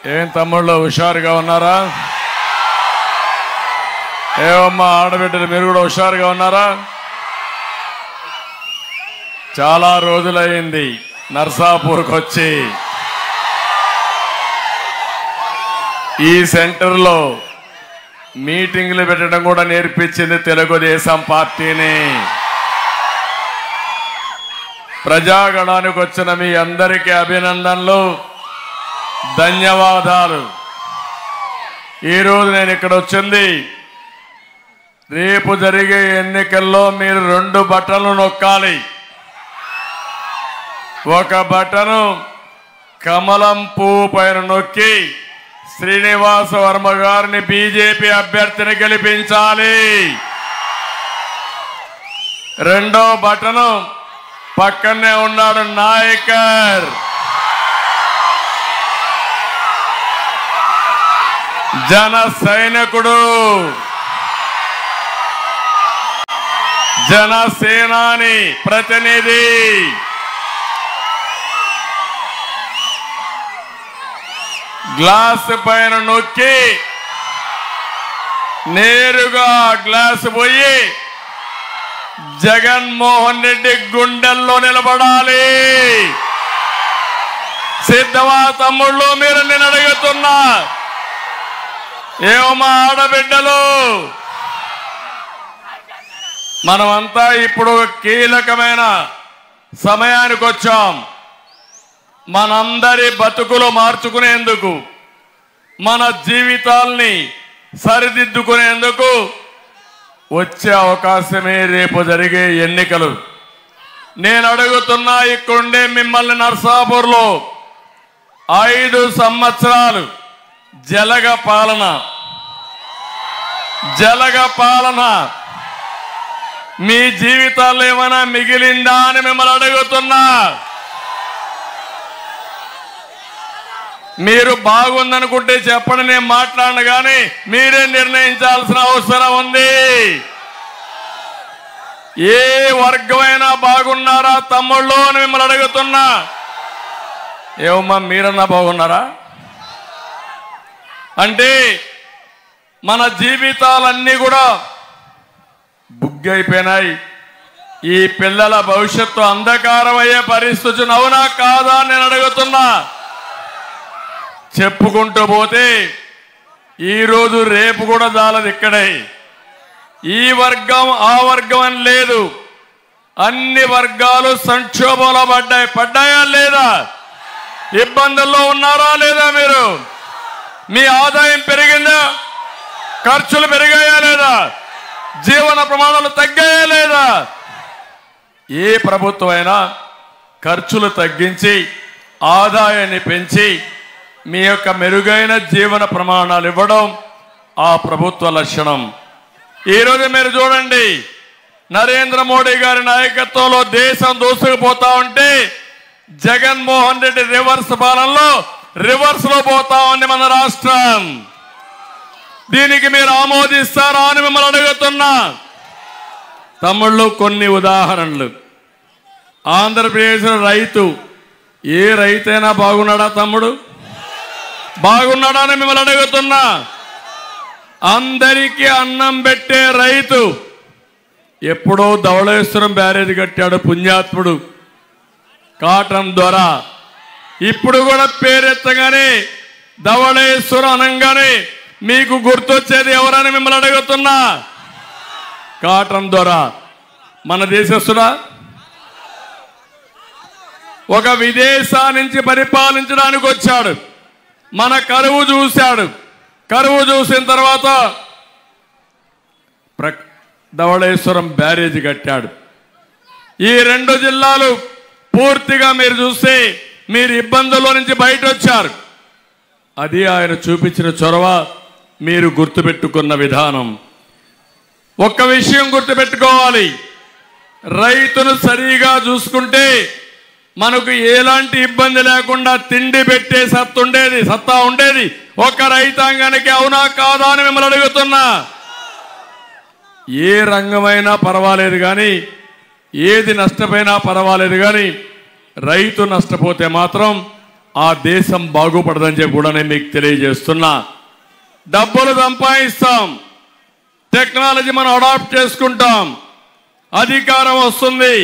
ఏం తమ్ముళ్ళు హుషారుగా ఉన్నారా? ఏమమ్మా ఆడబిడ్డలు మీరు కూడా హుషారుగా ఉన్నారా? చాలా రోజులైంది నర్సాపూర్కి వచ్చి ఈ సెంటర్లో మీటింగ్లు పెట్టడం కూడా నేర్పించింది తెలుగుదేశం పార్టీని. ప్రజాగణానికి వచ్చిన మీ అందరికీ అభినందనలు, ధన్యవాదాలు. ఈరోజు నేను ఇక్కడ వచ్చింది రేపు జరిగే ఎన్నికల్లో మీరు 2 బటన్లు నొక్కాలి. ఒక బటను కమలం పువ్వు పైన నొక్కి శ్రీనివాస వర్మ గారిని బీజేపీ అభ్యర్థిని గెలిపించాలి. రెండో బటను పక్కనే ఉన్నాడు నాయకర్, జన సైనికుడు, జనసేనాని ప్రతినిధి. గ్లాస్ పైన నొక్కి నేరుగా గ్లాస్ పోయి జగన్మోహన్ రెడ్డి గుండెల్లో నిలబడాలి. సిద్ధమా తమ్ముళ్ళు? మీరు నేను అడుగుతున్నా. ఏమమ్మా ఆడబిడ్డలు, మనమంతా ఇప్పుడు కీలకమైన సమయానికి వచ్చాం. మనందరి బతుకులు మార్చుకునేందుకు, మన జీవితాల్ని సరిదిద్దుకునేందుకు వచ్చే అవకాశమే రేపు జరిగే ఎన్నికలు. నేను అడుగుతున్నా, ఇక్కడుండే మిమ్మల్ని నర్సాపూర్లో 5 సంవత్సరాలు జలగ పాలన మీ జీవితాల్లో ఏమైనా మిగిలిందా అని మిమ్మల్ని అడుగుతున్నా. మీరు బాగుందనుకుంటే చెప్పండి, నేను మాట్లాడను, కానీ మీరే నిర్ణయించాల్సిన అవసరం ఉంది. ఏ వర్గమైనా బాగున్నారా తమ్ముళ్ళు అని మిమ్మల్ని అడుగుతున్నా. ఏమమ్మా మీరన్నా బాగున్నారా? అంటే మన జీవితాలన్నీ కూడా బుగ్గైపోయినాయి. ఈ పిల్లల భవిష్యత్తు అంధకారం అయ్యే పరిస్థితి అవునా కాదా నేను అడుగుతున్నా. చెప్పుకుంటూ పోతే ఈరోజు రేపు కూడా చాలదు. ఇక్కడే ఈ వర్గం ఆ వర్గం అని లేదు, అన్ని వర్గాలు సంక్షోభంలో పడ్డాయా లేదా? ఇబ్బందుల్లో ఉన్నారా లేదా? మీరు మీ ఆదాయం పెరిగిందా? ఖర్చులు పెరిగాయా లేదా? జీవన ప్రమాణాలు తగ్గాయా లేదా? ఏ ప్రభుత్వం అయినా ఖర్చులు తగ్గించి ఆదాయాన్ని పెంచి మీ యొక్క మెరుగైన జీవన ప్రమాణాలు ఇవ్వడం ఆ ప్రభుత్వ లక్షణం. ఈరోజు మీరు చూడండి, నరేంద్ర మోడీ గారి నాయకత్వంలో దేశం దూసుకుపోతా ఉంటే జగన్మోహన్ రెడ్డి రివర్స్ పాలనలో రివర్స్ లో పోతా ఉంది మన రాష్ట్రం. దీనికి మీరు ఆమోదిస్తారా అని మిమ్మల్ని అడుగుతున్నా. తమ్ముళ్ళు, కొన్ని ఉదాహరణలు. ఆంధ్రప్రదేశ్ రైతు, ఏ రైతైనా బాగున్నాడా తమ్ముడు? బాగున్నాడా అని మిమ్మల్ని అడుగుతున్నా. అందరికీ అన్నం పెట్టే రైతు ఎప్పుడో ధవళేశ్వరం బ్యారేజ్ కట్టాడు పుణ్యాత్ముడు కాటన్ ద్వారా. ఇప్పుడు కూడా పేరెత్తగానే ధవళేశ్వరం అనగానే మీకు గుర్తొచ్చేది ఎవరని మిమ్మల్ని అడుగుతున్నా. కాటన్ ద్వారా మన దేశస్తుడా? ఒక విదేశా నుంచి పరిపాలించడానికి వచ్చాడు. మన కరువు చూశాడు. కరువు చూసిన తర్వాత ధవళేశ్వరం బ్యారేజ్ కట్టాడు. ఈ 2 జిల్లాలు పూర్తిగా మీరు చూస్తే మీరు ఇబ్బందుల్లో నుంచి బయట వచ్చారు. అది ఆయన చూపించిన చొరవ, మీరు గుర్తుపెట్టుకున్న విధానం. ఒక్క విషయం గుర్తుపెట్టుకోవాలి, రైతును సరిగా చూసుకుంటే మనకు ఎలాంటి ఇబ్బంది లేకుండా తిండి పెట్టే సత్తా ఉండేది ఒక రైతాంగానికి. అవునా కాదా అని మిమ్మల్ని అడుగుతున్నా. ఏ రంగమైనా పర్వాలేదు కానీ, ఏది నష్టపోయినా పర్వాలేదు కానీ రైతు నష్టపోతే మాత్రం ఆ దేశం బాగుపడదని చెప్పి కూడా నేను మీకు తెలియజేస్తున్నా. డబ్బులు సంపాదిస్తాం, టెక్నాలజీ మనం అడాప్ట్ చేసుకుంటాం, అధికారం వస్తుంది,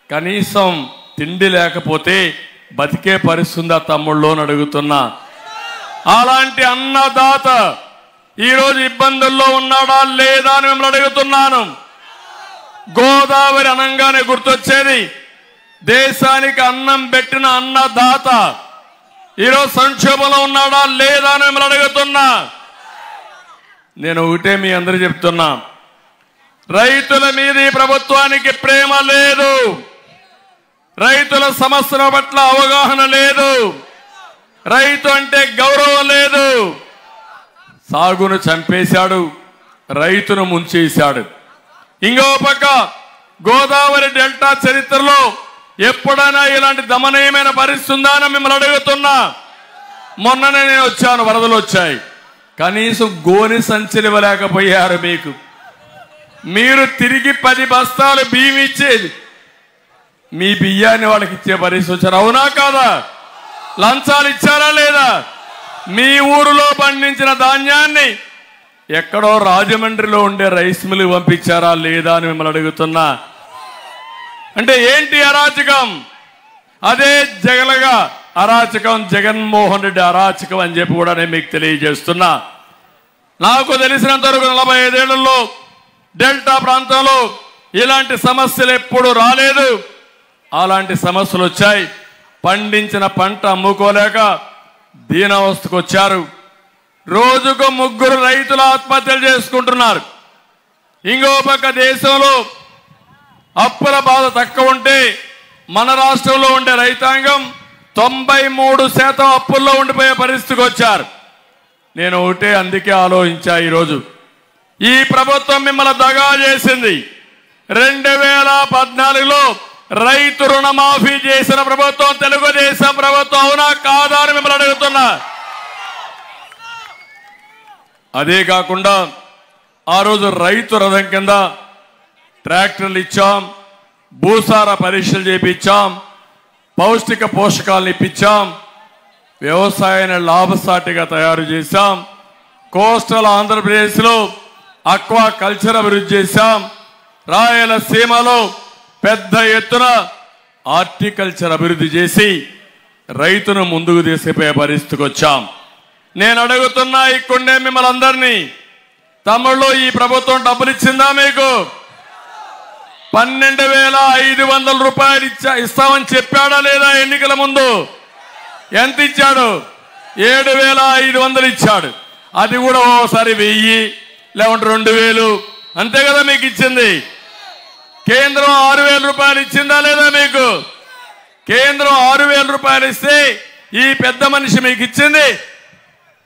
కనీసం తిండి లేకపోతే బతికే పరిస్థితి తమ్ముళ్ళు అని అడుగుతున్నా. అలాంటి అన్నదాత ఈరోజు ఇబ్బందుల్లో ఉన్నాడా లేదా అని మిమ్మల్ని అడుగుతున్నాను. గోదావరి అనంగానే గుర్తొచ్చేది దేశానికి అన్నం పెట్టిన అన్నదాత ఈరోజు సంక్షోభంలో ఉన్నాడా లేదా అని మిమ్మల్ని అడుగుతున్నా. నేను ఒకటే మీ అందరూ చెప్తున్నా, రైతుల మీద ఈ ప్రభుత్వానికి ప్రేమ లేదు, రైతుల సమస్యల పట్ల అవగాహన లేదు, రైతు అంటే గౌరవం లేదు. సాగును చంపేశాడు, రైతును ముంచేశాడు. ఇంకో పక్క గోదావరి డెల్టా చరిత్రలో ఎప్పుడైనా ఇలాంటి దమనీయమైన పరిస్థితి ఉందా అని మిమ్మల్ని అడుగుతున్నా. మొన్ననే నేను వచ్చాను, వరదలు వచ్చాయి, కనీసం గోని సంచులు ఇవ్వలేకపోయారు. మీరు తిరిగి 10 బస్తాలు బియ్యం ఇచ్చేది, మీ బియ్యాన్ని వాళ్ళకి ఇచ్చే పరిస్థితి వచ్చారు. అవునా కాదా? లంచాలు ఇచ్చారా లేదా? మీ ఊరిలో పండించిన ధాన్యాన్ని ఎక్కడో రాజమండ్రిలో ఉండే రైస్ మిల్ పంపించారా లేదా అని మిమ్మల్ని అడుగుతున్నా. అంటే ఏంటి అరాచకం? అదే జగలగా అరాచకం, జగన్మోహన్ రెడ్డి అరాచకం అని చెప్పి కూడా నేను మీకు తెలియజేస్తున్నా. నాకు తెలిసినంత వరకు 45 ఏళ్లలో డెల్టా ప్రాంతంలో ఇలాంటి సమస్యలు ఎప్పుడు రాలేదు. అలాంటి సమస్యలు వచ్చాయి. పండించిన పంట అమ్ముకోలేక దీనావస్థకు వచ్చారు. రోజుకు 3 రైతులు ఆత్మహత్యలు చేసుకుంటున్నారు. ఇంకో పక్క దేశంలో అప్పుల బాధ తక్కువ ఉంటే మన రాష్ట్రంలో ఉండే రైతాంగం 93% అప్పుల్లో ఉండిపోయే పరిస్థితికి వచ్చారు. నేను ఒకటే అందుకే ఆలోచించా, ఈరోజు ఈ ప్రభుత్వం మిమ్మల్ని దగా చేసింది. 2014లో రైతు రుణమాఫీ చేసిన ప్రభుత్వం తెలుగుదేశం ప్రభుత్వం, అవునా కాదా అని మిమ్మల్ని అడుగుతున్నా. అదే కాకుండా ఆ రోజు రైతు రథం కింద ట్రాక్టర్లు ఇచ్చాం, భూసార పరీక్షలు చేయించాం, పౌష్టిక పోషకాలను ఇప్పించాం, వ్యవసాయాన్ని లాభసాటిగా తయారు చేశాం, కోస్టల్ ఆంధ్రప్రదేశ్లో అక్వా కల్చర్ అభివృద్ధి చేశాం, రాయలసీమలో పెద్ద ఎత్తున హార్టికల్చర్ అభివృద్ధి చేసి రైతును ముందుకు తీసుకుపోయే పరిస్థితికి వచ్చాం. నేను అడుగుతున్నా ఇక్కడే మిమ్మల్ని అందరినీ, తమ్ముళ్ళు ఈ ప్రభుత్వం డబ్బులు ఇచ్చిందా మీకు? 12,500 రూపాయలు ఇస్తామని చెప్పాడా లేదా? ఎన్నికల ముందు ఎంత ఇచ్చాడు? 7,500 ఇచ్చాడు. అది కూడా ఓసారి 1000 లేకుంటే 2,000 అంతే కదా మీకు ఇచ్చింది. కేంద్రం 6,000 రూపాయలు ఇచ్చిందా లేదా మీకు? కేంద్రం 6,000 రూపాయలు ఇస్తే ఈ పెద్ద మనిషి మీకు ఇచ్చింది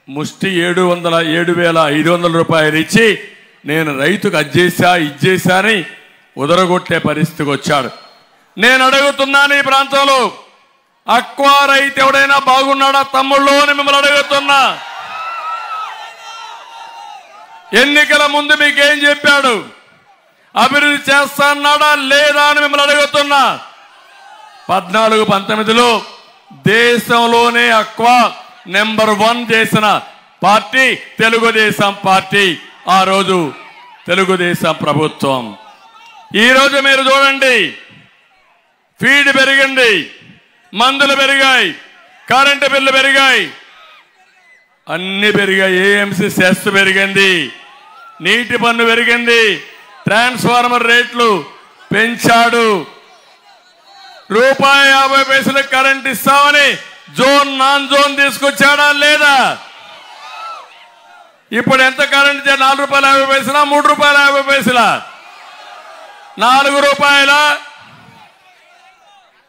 ముష్టి 7,500 రూపాయలు ఇచ్చి నేను రైతుకు అజ్జేసా ఇజ్జేసా అని ఉదరగొట్టే పరిస్థితికి వచ్చాడు. నేను అడుగుతున్నాను, ఈ ప్రాంతంలో అక్వా రైతు ఎవడైనా బాగున్నాడా తమ్ముళ్ళు అని మిమ్మల్ని అడుగుతున్నా. ఎన్నికల ముందు మీకేం చెప్పాడు? అభివృద్ధి చేస్తాన్నాడా లేదా అని మిమ్మల్ని అడుగుతున్నా. 14-19లో దేశంలోనే అక్వా నెంబర్ 1 చేసిన పార్టీ తెలుగుదేశం పార్టీ. ఆ రోజు తెలుగుదేశం ప్రభుత్వం. ఈరోజు మీరు చూడండి, ఫీడ్ పెరిగింది, మందులు పెరిగాయి, కరెంటు బిల్లు పెరిగాయి, అన్ని పెరిగాయి. ఏఎంసీ సెస్ పెరిగింది, నీటి పన్ను పెరిగింది, ట్రాన్స్ఫార్మర్ రేట్లు పెంచాడు, ₹1.50 కరెంట్ ఇస్తామని జోన్ నాన్ జోన్ తీసుకొచ్చాడా లేదా? ఇప్పుడు ఎంత కరెంట్? ₹4.50, ₹3.50, ₹4.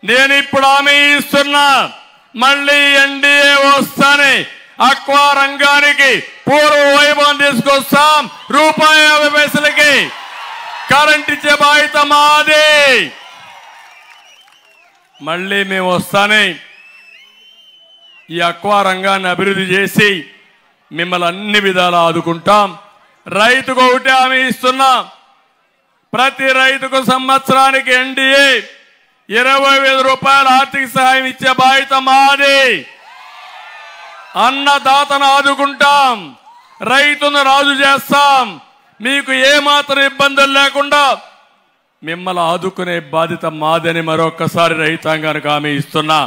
నేను ఇప్పుడు హామీ ఇస్తున్నా, మళ్ళీ ఎన్డీఏ వస్తానే అక్వా రంగానికి పూర్వ వైభవం తీసుకొస్తాం. ₹1.50 కరెంట్ ఇచ్చే బాధ్యత మాది. మళ్ళీ మేము వస్తానే ఈ అక్వా రంగాన్ని అభివృద్ధి చేసి మిమ్మల్ని అన్ని విధాలా ఆదుకుంటాం. రైతుకు ఒకటే హామీ ఇస్తున్నా, ప్రతి రైతుకు సంవత్సరానికి ఎన్డీఏ 20,000 రూపాయల ఆర్థిక సహాయం ఇచ్చే బాధ్యత మాది. అన్నదాతను ఆదుకుంటాం, రైతును రాజు చేస్తాం. మీకు ఏమాత్రం ఇబ్బందులు లేకుండా మిమ్మల్ని ఆదుకునే బాధ్యత మాదని మరొక్కసారి రైతాంగానికి హామీ ఇస్తున్నా.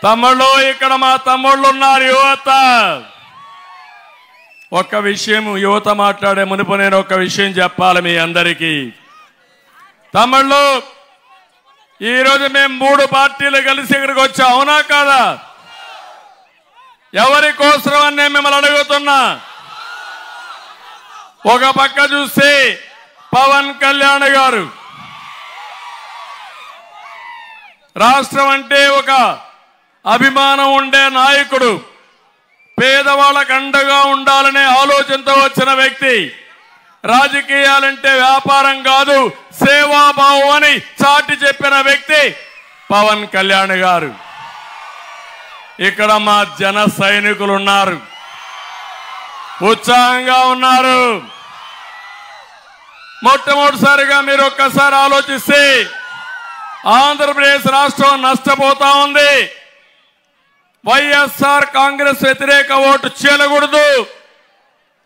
తమ్ముళ్ళు, ఇక్కడ మా తమ్ముళ్ళు ఉన్నారు, యువత. ఒక్క విషయం యువత మాట్లాడే మునుపు నేను ఒక విషయం చెప్పాలి మీ అందరికీ. తమ్ముళ్ళు, ఈరోజు మేము 3 పార్టీలు కలిసి ఇక్కడికి వచ్చాం, అవునా కాదా? ఎవరి కోసం అని నేను మిమ్మల్ని అడుగుతున్నా. ఒక పక్క చూస్తే పవన్ కళ్యాణ్ గారు రాష్ట్రం అంటే ఒక అభిమానం ఉండే నాయకుడు, పేదవాళ్ళకు అండగా ఉండాలనే ఆలోచనతో వచ్చిన వ్యక్తి. రాజకీయాలంటే వ్యాపారం కాదు, సేవాభావం అని చాటి చెప్పిన వ్యక్తి పవన్ కళ్యాణ్ గారు. ఇక్కడ మా జన సైనికులు ఉన్నారు, ఉత్సాహంగా ఉన్నారు. మొట్టమొదటిసారిగా మీరు ఒక్కసారి ఆలోచిస్తే ఆంధ్రప్రదేశ్ రాష్ట్రం నష్టపోతా ఉంది. వైఎస్ఆర్ కాంగ్రెస్ వ్యతిరేక ఓటు చేయకూడదు,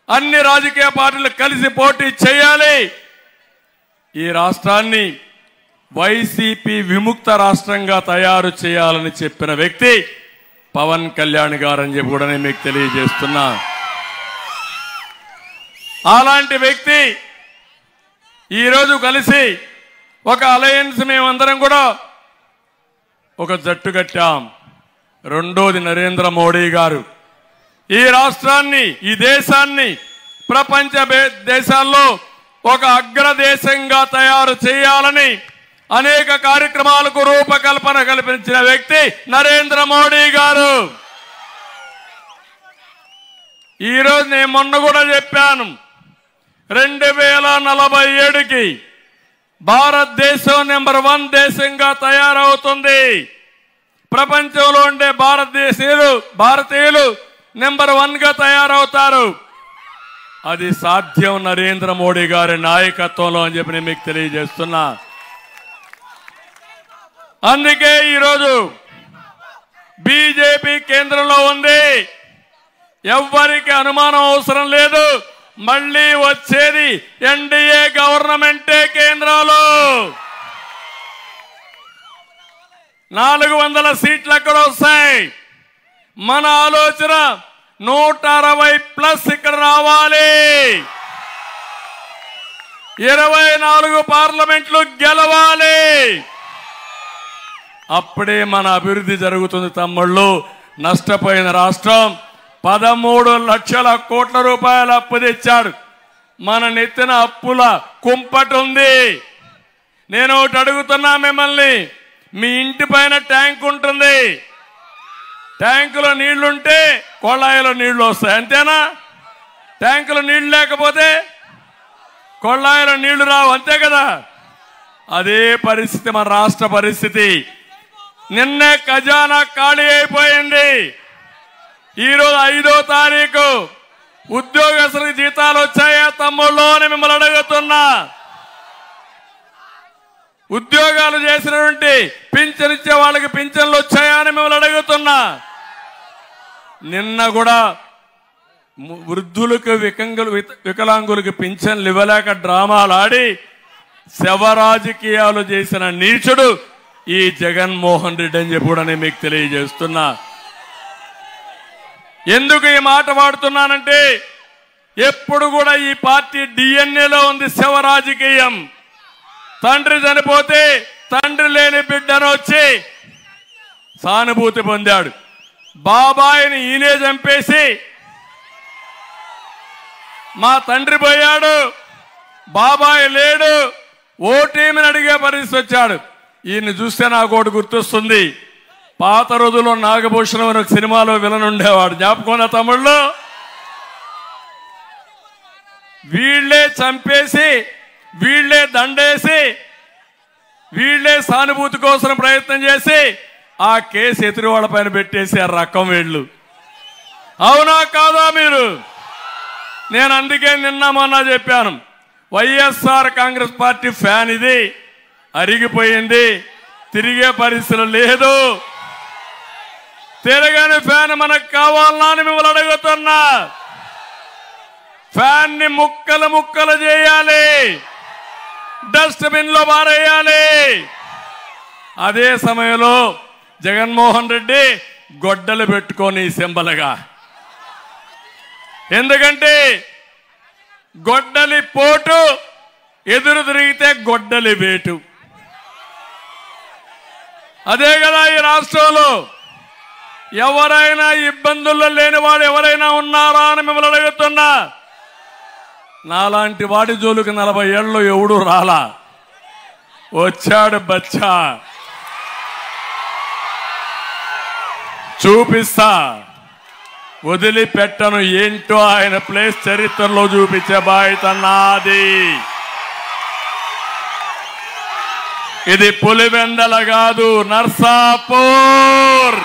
అన్ని రాజకీయ పార్టీలు కలిసి పోటీ చేయాలి. ఈ రాష్ట్రాన్ని వైసీపీ విముక్త రాష్ట్రంగా తయారు చేయాలని చెప్పిన వ్యక్తి పవన్ కళ్యాణ్ గారు అని చెప్పి కూడా నేను మీకు తెలియజేస్తున్నా. అలాంటి వ్యక్తి ఈరోజు కలిసి ఒక అలయన్స్ మేమందరం కూడా ఒక జట్టు కట్టాం. రెండోది నరేంద్ర మోడీ గారు ఈ రాష్ట్రాన్ని, ఈ దేశాన్ని ప్రపంచ దేశాల్లో ఒక అగ్రదేశంగా తయారు చేయాలని అనేక కార్యక్రమాలకు రూపకల్పన కల్పించిన వ్యక్తి నరేంద్ర మోడీ గారు. ఈరోజు నేను మొన్న కూడా చెప్పాను, 2047కి భారతదేశం నెంబర్ 1 దేశంగా తయారవుతుంది. ప్రపంచంలో ఉండే భారతీయులు నెంబర్ 1గా తయారవుతారు. అది సాధ్యం నరేంద్ర మోడీ గారి నాయకత్వంలో అని చెప్పి నేను మీకు తెలియజేస్తున్నా. అందుకే ఈరోజు బీజేపీ కేంద్రంలో ఉంది. ఎవ్వరికి అనుమానం అవసరం లేదు, మళ్ళీ వచ్చేది ఎన్డీఏ గవర్నమెంటే కేంద్రంలో. 400 సీట్లు అక్కడ వస్తాయి. మన ఆలోచన 160+ ఇక్కడ రావాలి. 24 పార్లమెంట్లు గెలవాలి. అప్పుడే మన అభివృద్ధి జరుగుతుంది. తమ్ముళ్ళు, నష్టపోయిన రాష్ట్రం 13 లక్షల కోట్ల రూపాయల అప్పు తెచ్చాడు. మన నెత్తిన అప్పుల కుంపటి ఉంది. నేను ఒకటి అడుగుతున్నా మిమ్మల్ని, మీ ఇంటి పైన ట్యాంక్ ఉంటుంది, ట్యాంకులో నీళ్లుంటే కొళాయిలో నీళ్లు వస్తాయి, అంతేనా? ట్యాంకులో నీళ్లు లేకపోతే కొళాయిలో నీళ్లు రావు, అంతే కదా? అదే పరిస్థితి మన రాష్ట్ర పరిస్థితి. నిన్నే ఖజానా ఖాళీ అయిపోయింది. ఈరోజు 5వ తారీఖు ఉద్యోగస్తులకు జీతాలు వచ్చాయా తమ్ముళ్ళు అని మిమ్మల్ని అడుగుతున్నా. ఉద్యోగాలు చేసినటువంటి పింఛన్ ఇచ్చే వాళ్ళకి పింఛన్లు వచ్చాయా అని మిమ్మల్ని అడుగుతున్నా. నిన్న కూడా వృద్ధులకు వికలాంగులకు పింఛన్లు ఇవ్వలేక డ్రామాలు ఆడి శవ రాజకీయాలు చేసిన నీచుడు ఈ జగన్మోహన్ రెడ్డి అని చెప్పి కూడా నేను మీకు తెలియజేస్తున్నా. ఎందుకు ఈ మాట వాడుతున్నానంటే, ఎప్పుడు కూడా ఈ పార్టీ డిఎన్ఏలో ఉంది శవ రాజకీయం. తండ్రి చనిపోతే తండ్రి లేని బిడ్డను వచ్చి సానుభూతి పొందాడు. బాబాయిని ఈయనే చంపేసి మా తండ్రి పోయాడు, బాబాయ్ లేడు, ఓటేమని అడిగే పరిస్థితి వచ్చాడు. ఈయన్ని చూస్తే నాకు ఒకటి గుర్తొస్తుంది. పాత రోజుల్లో నాగభూషణం అని ఒక సినిమాలో విలన్ ఉండేవాడు, జ్ఞాపకం తమ్ముళ్ళు. వీళ్లే చంపేసి, వీళ్లే దండేసి, వీళ్లే సానుభూతి కోసం ప్రయత్నం చేసి ఆ కేసు ఎదురు వాళ్ళ పైన పెట్టేసి ఆ రకం వీళ్ళు. అవునా కాదా మీరు? నేను అందుకే నిన్న మొన్న చెప్పాను, వైఎస్ఆర్ కాంగ్రెస్ పార్టీ ఫ్యాన్ ఇది, అరిగిపోయింది. తిరిగే పరిస్థితి లేదు. తిరగని ఫ్యాన్ మనకు కావాలన్నా అని మిమ్మల్ని అడుగుతున్నా. ఫ్యాన్ ని ముక్కలు ముక్కలు చేయాలి, డస్ట్బిన్ లో పారేయాలి. అదే సమయంలో జగన్మోహన్ రెడ్డి గొడ్డలు పెట్టుకొని సింబల్గా, ఎందుకంటే గొడ్డలి పోటు ఎదురు తిరిగితే గొడ్డలి వేటు. అదే కదా ఈ రాష్ట్రంలో. ఎవరైనా ఇబ్బందుల్లో లేని వాడు ఎవరైనా ఉన్నారా అని మిమ్మల్ని అడుగుతున్నా. నాలాంటి వాడి జోలికి 40 ఏళ్ళు ఎవడు రాలా. వచ్చాడు బచ్చా, చూపిస్తా, వదిలిపెట్టను. ఏంటో ఆయన ప్లేస్ చరిత్రలో చూపించే బాధ్యత నాది. ఇది పులివెందల కాదు, నర్సాపూర్.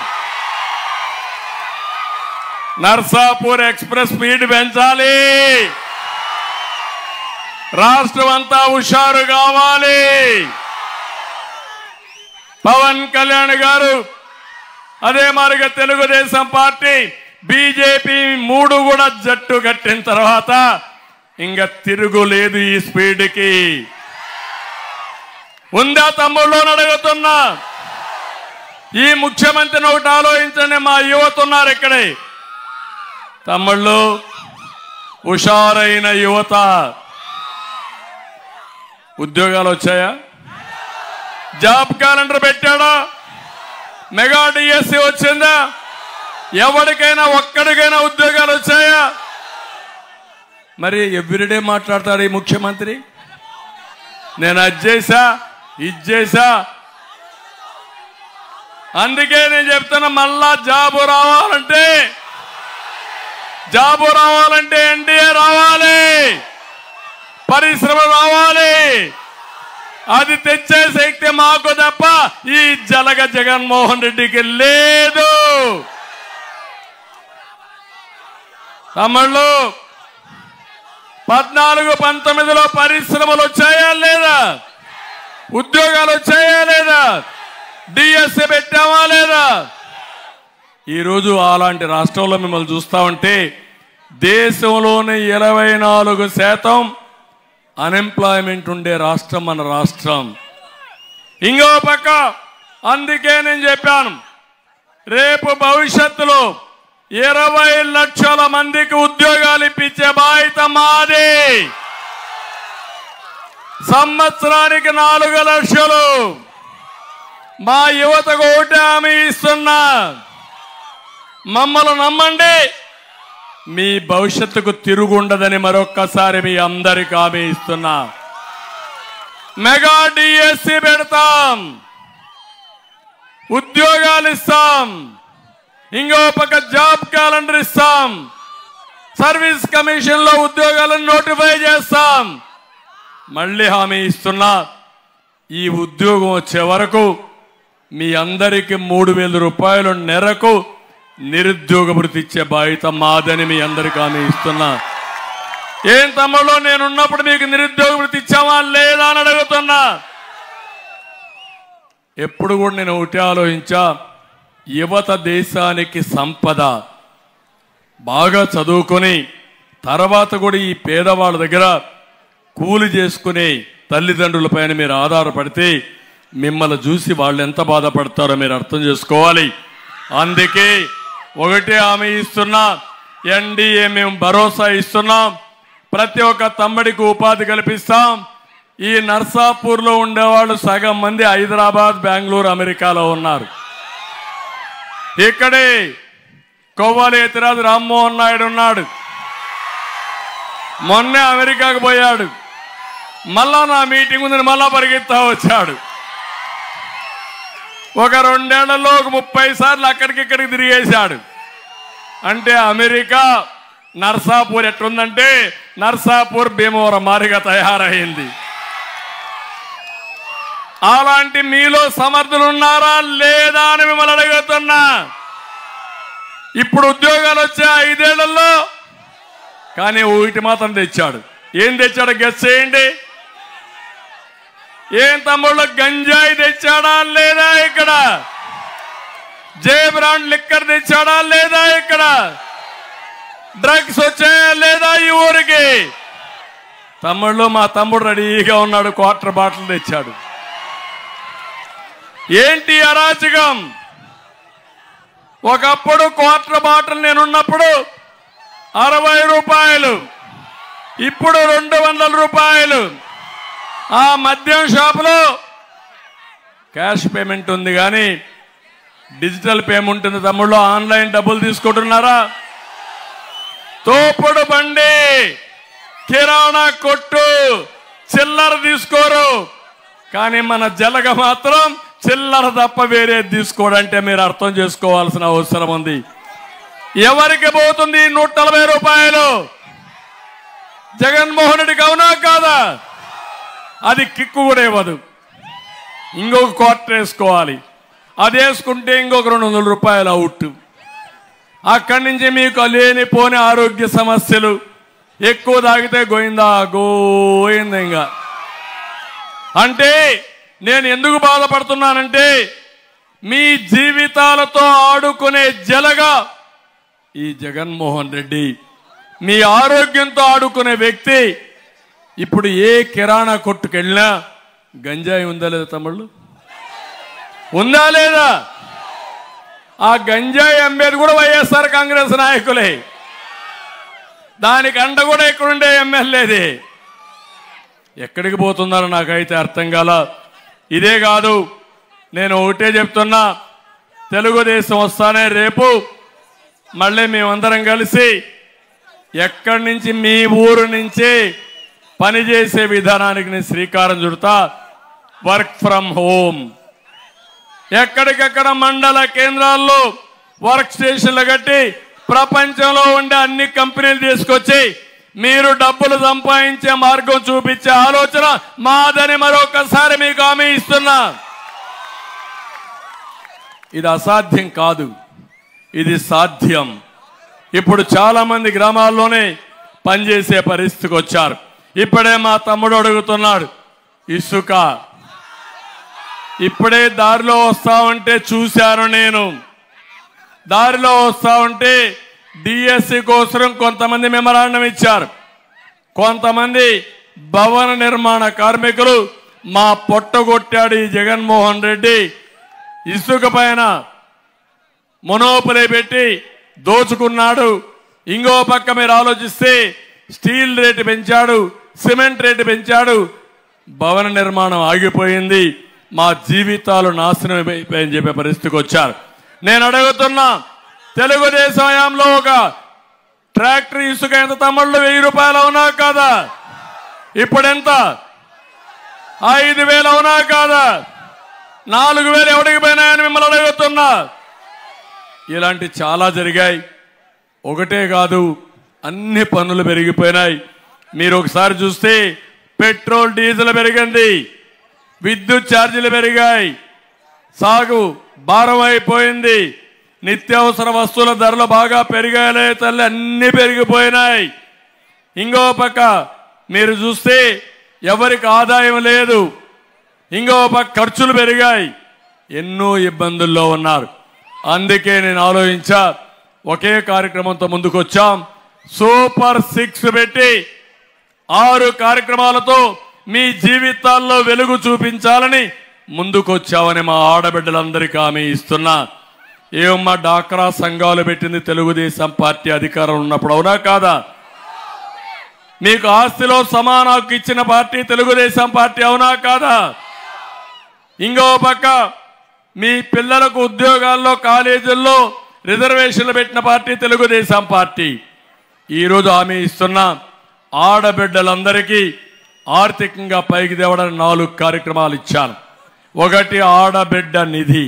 నర్సాపూర్ ఎక్స్ప్రెస్ స్పీడ్ పెంచాలి. రాష్ట్రం అంతా హుషారు కావాలి. పవన్ కళ్యాణ్ గారు, అదే మాదిరిగా తెలుగుదేశం పార్టీ, బీజేపీ 3 కూడా జట్టు కట్టిన తర్వాత ఇంకా తిరుగులేదు ఈ స్పీడ్కి. ఉందా తమ్ముళ్ళు అడుగుతున్నా. ఈ ముఖ్యమంత్రిని ఒకటి ఆలోచించండి. మా యువత ఉన్నారు ఇక్కడే. తమ్ముళ్ళు, హుషారైన యువత. ఉద్యోగాలు వచ్చాయా? జాబ్ క్యాలెండర్ పెట్టాడా? మెగా డిఎస్సి వచ్చిందా? ఎవరికైనా ఒక్కడికైనా ఉద్యోగాలు వచ్చాయా? మరి ఎవ్రీడే మాట్లాడతాడు ఈ ముఖ్యమంత్రి. నేను అది చేశా, ఇది చేశా. అందుకే నేను చెప్తున్నా, మళ్ళా జాబు రావాలంటే ఎన్డీఏ రావాలి, పరిశ్రమ రావాలి. అది తెచ్చే శక్తి మాకు తప్ప ఈ జలగ జగన్మోహన్ రెడ్డికి లేదు. తమ్ముళ్ళు, 14-19లో పరిశ్రమలు వచ్చాయా లేదా? ఉద్యోగాలు వచ్చాయా లేదా? డిఎస్సి పెట్టామా లేదా? ఈరోజు అలాంటి రాష్ట్రంలో మిమ్మల్ని చూస్తా ఉంటే దేశంలోనే 24% అన్ఎంప్లాయ్మెంట్ ఉండే రాష్ట్రం మన రాష్ట్రం. ఇంకో పక్క, అందుకే నేను చెప్పాను, రేపు భవిష్యత్తులో 20 లక్షల మందికి ఉద్యోగాలు ఇప్పించే బాధ్యత మాది. సంవత్సరానికి 4 లక్షలు. మా యువతకు ఒకటి హామీ ఇస్తున్నా, మమ్మల్ని నమ్మండి, మీ భవిష్యత్తుకు తిరుగుండదని మరొక్కసారి మీ అందరికి హామీ ఇస్తున్నా. మెగా డిఎస్సి పెడతాం, ఉద్యోగాలు ఇస్తాం, ఇంకో పక్క జాబ్ క్యాలెండర్ ఇస్తాం, సర్వీస్ కమిషన్ లో ఉద్యోగాలను నోటిఫై చేస్తాం. మళ్ళీ హామీ ఇస్తున్నా, ఈ ఉద్యోగం వచ్చే వరకు మీ అందరికీ 3,000 రూపాయలు నెలకు నిరుద్యోగ భృతి ఇచ్చే బాధ్యత మాదని మీ అందరికీ హామీ ఇస్తున్నా. ఏం తమ్ముళ్ళు, నేనున్నప్పుడు మీకు నిరుద్యోగ భృతి ఇచ్చామా లేదా అని అడుగుతున్నా. ఎప్పుడు కూడా నేను ఒకటి ఆలోచించా, యువత దేశానికి సంపద. బాగా చదువుకొని తర్వాత కూడా ఈ పేదవాళ్ళ దగ్గర కూలి చేసుకునే తల్లిదండ్రుల పైన మీరు ఆధారపడితే మిమ్మల్ని చూసి వాళ్ళు ఎంత బాధపడతారో మీరు అర్థం చేసుకోవాలి. అందుకే ఒకటే హామీ ఇస్తున్నా, ఎన్డీఏ మేము భరోసా ఇస్తున్నాం, ప్రతి ఒక్క తమ్ముడికి ఉపాధి కల్పిస్తాం. ఈ నర్సాపూర్లో ఉండేవాళ్ళు సగం మంది హైదరాబాద్, బెంగళూరు, అమెరికాలో ఉన్నారు. ఇక్కడే కొవ్వాలి ఎతిరాజు రామ్మోహన్ నాయుడు ఉన్నాడు, మొన్నే అమెరికాకు పోయాడు. మళ్ళా నా మీటింగ్ ఉందని మళ్ళా పరిగెత్తా వచ్చాడు. ఒక 2 ఏళ్లలో 30 సార్లు అక్కడికి ఇక్కడికి తిరిగేశాడు. అంటే అమెరికా నర్సాపూర్ ఎట్లుందంటే నర్సాపూర్ భీమవరం మారిగా తయారైంది. అలాంటి మీలో సమర్థులు ఉన్నారా లేదా అని మిమ్మల్ని అడుగుతున్నా. ఇప్పుడు ఉద్యోగాలు వచ్చే 5 ఏళ్లలో కానీ ఒకటి మాత్రం తెచ్చాడు. ఏం తెచ్చాడు గెస్ చేయండి. ఏం తమ్ముళ్ళు గంజాయి తెచ్చాడా లేదా ఇక్కడ? జే బ్రాండ్ లిక్కర్ తెచ్చాడా లేదా ఇక్కడ? డ్రగ్స్ వచ్చాయా లేదా ఈ ఊరికి? తమ్ముళ్ళు మా తమ్ముడు రెడీగా ఉన్నాడు, క్వార్టర్ బాటిల్ తెచ్చాడు. ఏంటి అరాచకం? ఒకప్పుడు క్వార్టర్ బాటిల్ నేనున్నప్పుడు 60 రూపాయలు, ఇప్పుడు 200 రూపాయలు. ఆ మద్యం షాపులో క్యాష్ పేమెంట్ ఉంది కానీ డిజిటల్ పేమెంట్ ఉంది. తమ్ముళ్ళు ఆన్లైన్ డబ్బులు తీసుకుంటున్నారా? తోపుడు బండి, కిరాణా కొట్టు చిల్లర తీసుకోరు, కానీ మన జలగ మాత్రం చిల్లర తప్ప వేరే తీసుకోడంటే మీరు అర్థం చేసుకోవాల్సిన అవసరం ఉంది. ఎవరికి పోతుంది 140 రూపాయలు? జగన్మోహన్ రెడ్డికి అవునా కాదా? అది కిక్కు కూడా ఇవ్వదు. ఇంకొక క్వార్టర్ వేసుకోవాలి, అది వేసుకుంటే ఇంకొక 200 రూపాయలు అవుట్. అక్కడి నుంచి మీకు లేనిపోని ఆరోగ్య సమస్యలు, ఎక్కువ తాగితే గోయిందా గోయిందా. ఇంకా అంటే నేను ఎందుకు బాధపడుతున్నానంటే మీ జీవితాలతో ఆడుకునే జలగా ఈ జగన్మోహన్ రెడ్డి, మీ ఆరోగ్యంతో ఆడుకునే వ్యక్తి. ఇప్పుడు ఏ కిరాణా కొట్టుకెళ్ళినా గంజాయి ఉందా లేదా తమ్ముళ్ళు? ఉందా లేదా? ఆ గంజాయి అమ్మేది కూడా వైఎస్ఆర్ కాంగ్రెస్ నాయకులే. దానికి అండ కూడా ఎక్కడుండే ఎమ్మెల్యేది. ఎక్కడికి పోతున్నారో నాకైతే అర్థం కాల. ఇదే కాదు, నేను ఒకటే చెప్తున్నా, తెలుగుదేశం వస్తానే రేపు మళ్ళీ మేమందరం కలిసి ఎక్కడి నుంచి మీ ఊరు నుంచి పనిచేసే విధానానికి నేను శ్రీకారం చుడతా. వర్క్ ఫ్రమ్ హోమ్, ఎక్కడికెక్కడ మండల కేంద్రాల్లో వర్క్ స్టేషన్లు కట్టి ప్రపంచంలో ఉండే అన్ని కంపెనీలు తీసుకొచ్చి మీరు డబ్బులు సంపాదించే మార్గం చూపించే ఆలోచన మాదని మరొకసారి మీకు హామీ ఇస్తున్నా. ఇది అసాధ్యం కాదు, ఇది సాధ్యం. ఇప్పుడు చాలా మంది గ్రామాల్లోనే పనిచేసే పరిస్థితికి వచ్చారు. ఇప్పుడే మా తమ్ముడు అడుగుతున్నాడు ఇసుక. ఇప్పుడే దారిలో వస్తా ఉంటే చూశాను నేను. దారిలో వస్తా ఉంటే డిఎస్సి కోసం కొంతమంది మెమరాండం ఇచ్చారు. కొంతమంది భవన నిర్మాణ కార్మికులు మా పొట్టగొట్టాడు ఈ జగన్మోహన్ రెడ్డి, ఇసుక పైన మొనోపలి పెట్టి దోచుకున్నాడు. ఇంకో పక్క మీరు ఆలోచిస్తే స్టీల్ రేటు పెంచాడు, సిమెంట్ రేటు పెంచాడు, భవన నిర్మాణం ఆగిపోయింది, మా జీవితాలు నాశనం అయిపోయాయని చెప్పే పరిస్థితికి వచ్చారు. నేను అడుగుతున్నా, తెలుగుదేశం హయాంలో ఒక ట్రాక్టర్ ఇసుక ఎంత తమ్ముళ్ళు? 1000 రూపాయలు అవునా కాదా? ఇప్పుడు ఎంత? 5000 అవునా కాదా? 4000 ఎవడికి పోయినాయని మిమ్మల్ని అడుగుతున్నా. ఇలాంటి చాలా జరిగాయి. ఒకటే కాదు, అన్ని పన్నులు పెరిగిపోయినాయి. మీరు ఒకసారి చూస్తే పెట్రోల్ డీజిల్ పెరిగింది, విద్యుత్ ఛార్జీలు పెరిగాయి, సాగు భారం అయిపోయింది, నిత్యావసర వస్తువుల ధరలు బాగా పెరిగాయలే తల్లి, అన్ని పెరిగిపోయినాయి. ఇంకో పక్క మీరు చూస్తే ఎవరికి ఆదాయం లేదు, ఇంకో పక్క ఖర్చులు పెరిగాయి, ఎన్నో ఇబ్బందుల్లో ఉన్నారు. అందుకే నేను ఆలోచించా, ఒకే కార్యక్రమంతో ముందుకు వచ్చాం. సూపర్ 6 పెట్టి 6 కార్యక్రమాలతో మీ జీవితాల్లో వెలుగు చూపించాలని ముందుకొచ్చామని మా ఆడబిడ్డలందరికీ హామీ ఇస్తున్నా. ఏమమ్మా, డాక్రా సంఘాలు పెట్టింది తెలుగుదేశం పార్టీ అధికారం ఉన్నప్పుడు, అవునా కాదా? మీకు ఆస్తిలో సమాన హక్కు ఇచ్చిన పార్టీ తెలుగుదేశం పార్టీ, అవునా కాదా? ఇంకో పక్క మీ పిల్లలకు ఉద్యోగాల్లో కాలేజీల్లో రిజర్వేషన్లు పెట్టిన పార్టీ తెలుగుదేశం పార్టీ. ఈరోజు హామీ ఇస్తున్నా, ఆడబిడ్డలందరికీ ఆర్థికంగా పైకి తేవడానికి 4 కార్యక్రమాలు ఇచ్చాను. ఒకటి ఆడబిడ్డ నిధి,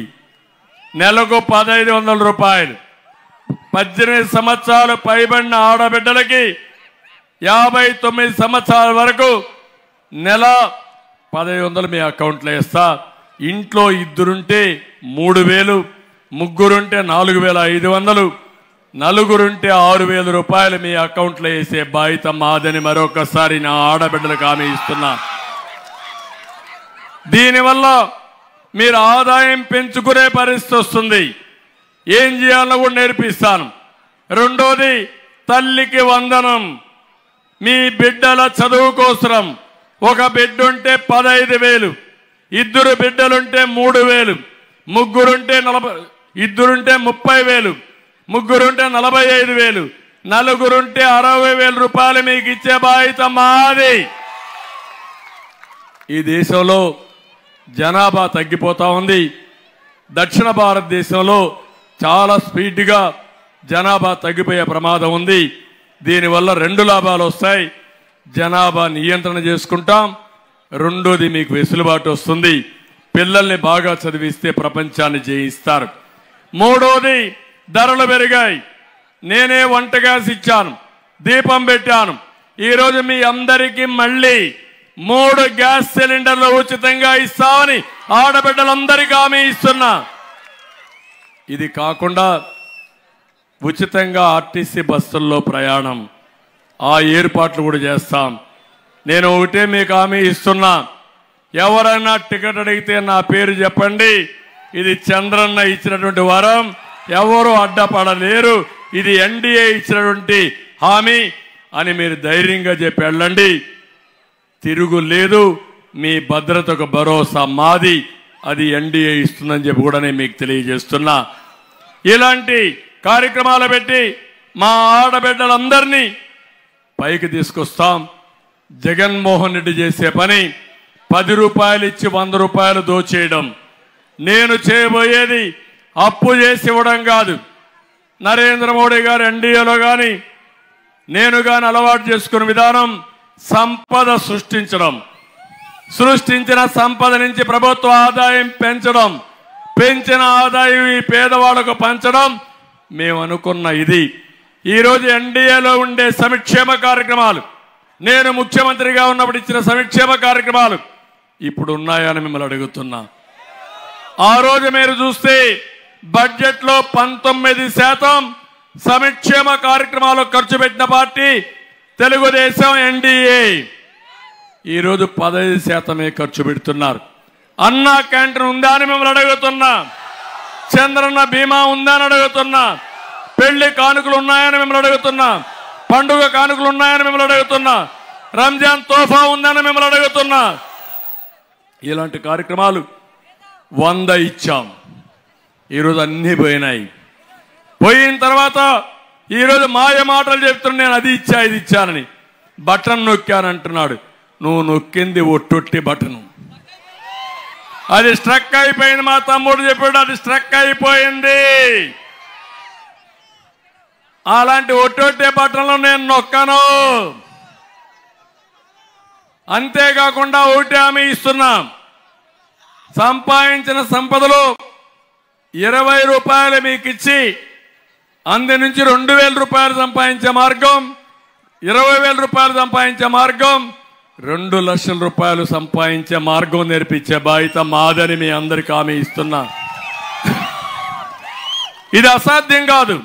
నెలకు 1500 రూపాయలు. 18 సంవత్సరాలు పైబడిన ఆడబిడ్డలకి 59 సంవత్సరాల వరకు నెల 1500 మీ అకౌంట్లో వేస్తా. ఇంట్లో 2 3000, 3 4500, 4 6000 రూపాయలు మీ అకౌంట్లో వేసే బాధ్యత మాదని మరొకసారి నా ఆడబిడ్డలకు హామీ ఇస్తున్నా. దీనివల్ల మీరు ఆదాయం పెంచుకునే పరిస్థితి వస్తుంది. ఏం చేయాలో కూడా నేర్పిస్తాను. రెండోది తల్లికి వందనం. మీ బిడ్డల చదువు కోసం ఒక బిడ్డ ఉంటే 15,000, 2 బిడ్డలుంటే 3,000, ముగ్గురుంటే 30,000, ముగ్గురుంటే 45,000, నలుగురుంటే 60,000 రూపాయలు మీకు ఇచ్చే బాధ్యత మాది. ఈ దేశంలో జనాభా తగ్గిపోతా ఉంది. దక్షిణ భారతదేశంలో చాలా స్పీడ్గా జనాభా తగ్గిపోయే ప్రమాదం ఉంది. దీనివల్ల 2 లాభాలు వస్తాయి. జనాభా నియంత్రణ చేసుకుంటాం. రెండోది మీకు వెసులుబాటు వస్తుంది. పిల్లల్ని బాగా చదివిస్తే ప్రపంచాన్ని జయిస్తారు. మూడోది ధరలు పెరిగాయి. నేనే వంట గ్యాస్ ఇచ్చాను, దీపం పెట్టాను. ఈరోజు మీ అందరికీ మళ్ళీ 3 గ్యాస్ సిలిండర్లు ఉచితంగా ఇస్తామని ఆడబిడ్డలందరికీ హామీ ఇస్తున్నా. ఇది కాకుండా ఉచితంగా ఆర్టీసీ బస్సుల్లో ప్రయాణం, ఆ ఏర్పాట్లు కూడా చేస్తాం. నేను ఒకటే మీకు హామీ ఇస్తున్నా, ఎవరైనా టికెట్ అడిగితే నా పేరు చెప్పండి. ఇది చంద్రన్న ఇచ్చినటువంటి వరం, ఎవరు అడ్డపడలేరు. ఇది ఎన్డీఏ ఇచ్చినటువంటి హామీ అని మీరు ధైర్యంగా చెప్పి వెళ్ళండి. తిరుగు లేదు. మీ భద్రతకు భరోసా మాది. అది ఎన్డీఏ ఇస్తుందని చెప్పి కూడా నేను మీకు తెలియజేస్తున్నా. ఇలాంటి కార్యక్రమాలు పెట్టి మా ఆడబిడ్డలందరినీ పైకి తీసుకొస్తాం. జగన్మోహన్ రెడ్డి చేసే పని 10 రూపాయలు ఇచ్చి 100 రూపాయలు దోచేయడం. నేను చేయబోయేది అప్పు చేసి ఇవ్వడం కాదు. నరేంద్ర మోడీ గారు ఎన్డీఏలో కానీ నేను కానీ అలవాటు చేసుకున్న విధానం సంపద సృష్టించడం. సృష్టించిన సంపద నుంచి ప్రభుత్వ ఆదాయం పెంచడం, పెంచిన ఆదాయం ఈ పేదవాళ్లకు పంచడం మేము అనుకున్న ఇది. ఈరోజు ఎన్డీఏలో ఉండే సంక్షేమ కార్యక్రమాలు, నేను ముఖ్యమంత్రిగా ఉన్నప్పుడు ఇచ్చిన సంక్షేమ కార్యక్రమాలు ఇప్పుడు ఉన్నాయని మిమ్మల్ని అడుగుతున్నా. ఆ రోజు మీరు చూస్తే బడ్జెట్లో 19% సంక్షేమ కార్యక్రమాలకు ఖర్చు పెట్టిన పార్టీ తెలుగుదేశం, ఎన్డీఏ. ఈరోజు 15% ఖర్చు పెడుతున్నారు. అన్నా క్యాంటీన్ ఉందా అని మిమ్మల్ని అడుగుతున్నా. చంద్రన్న బీమా ఉందా అని అడుగుతున్నా. పెళ్లి కానుకలు ఉన్నాయని మిమ్మల్ని అడుగుతున్నా. పండుగ కానుకలు ఉన్నాయని మిమ్మల్ని అడుగుతున్నా. రంజాన్ తోఫా ఉందని మిమ్మల్ని అడుగుతున్నా. ఇలాంటి కార్యక్రమాలు 100 ఇచ్చాం. ఈరోజు అన్నీ పోయినాయి. పోయిన తర్వాత ఈరోజు మాయ మాటలు చెప్తున్నా. నేను అది ఇచ్చా ఇది ఇచ్చానని. బటన్ నొక్కానంటున్నాడు. నువ్వు నొక్కింది ఒట్టొట్టి బటను. అది స్ట్రక్ అయిపోయింది. మా తమ్ముడు చెప్పాడు అది స్ట్రక్ అయిపోయింది. అలాంటి ఒట్టొట్టే బటన్లు నేను నొక్కను. అంతేకాకుండా ఒకటి హామీ ఇస్తున్నాం. సంపాదించిన సంపదలో 20 రూపాయలు మీకు ఇచ్చి అందు నుంచి 2,000 రూపాయలు సంపాదించే మార్గం, 20,000 రూపాయలు సంపాదించే మార్గం, 2 లక్షల రూపాయలు సంపాదించే మార్గం నేర్పించే బాధ్యత మాదని మీ అందరికీ హామీ ఇస్తున్నా. ఇది అసాధ్యం కాదు,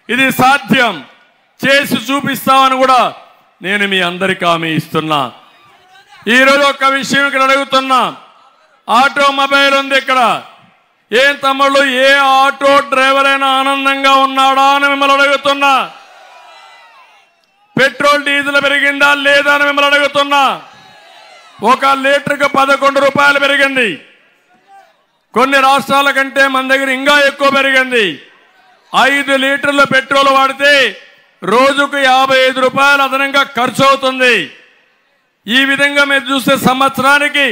ఇది సాధ్యం. చేసి చూపిస్తామని కూడా నేను మీ అందరికీ హామీ ఇస్తున్నా. ఈరోజు ఒక విషయం ఇక్కడ అడుగుతున్నా. ఆటోమొబైల్ ఉంది ఇక్కడ. ఏం తమ్ముళ్ళు, ఏ ఆటో డ్రైవర్ అయినా ఆనందంగా ఉన్నాడా అని మిమ్మల్ని అడుగుతున్నా. పెట్రోల్ డీజిల్ పెరిగిందా లేదా అని మిమ్మల్ని అడుగుతున్నా. 1 లీటర్కి 11 రూపాయలు పెరిగింది. కొన్ని రాష్ట్రాల కంటే మన దగ్గర ఇంకా ఎక్కువ పెరిగింది. 5 లీటర్ల పెట్రోల్ వాడితే రోజుకు 55 రూపాయలు అదనంగా ఖర్చు అవుతుంది. ఈ విధంగా మీరు చూస్తే సంవత్సరానికి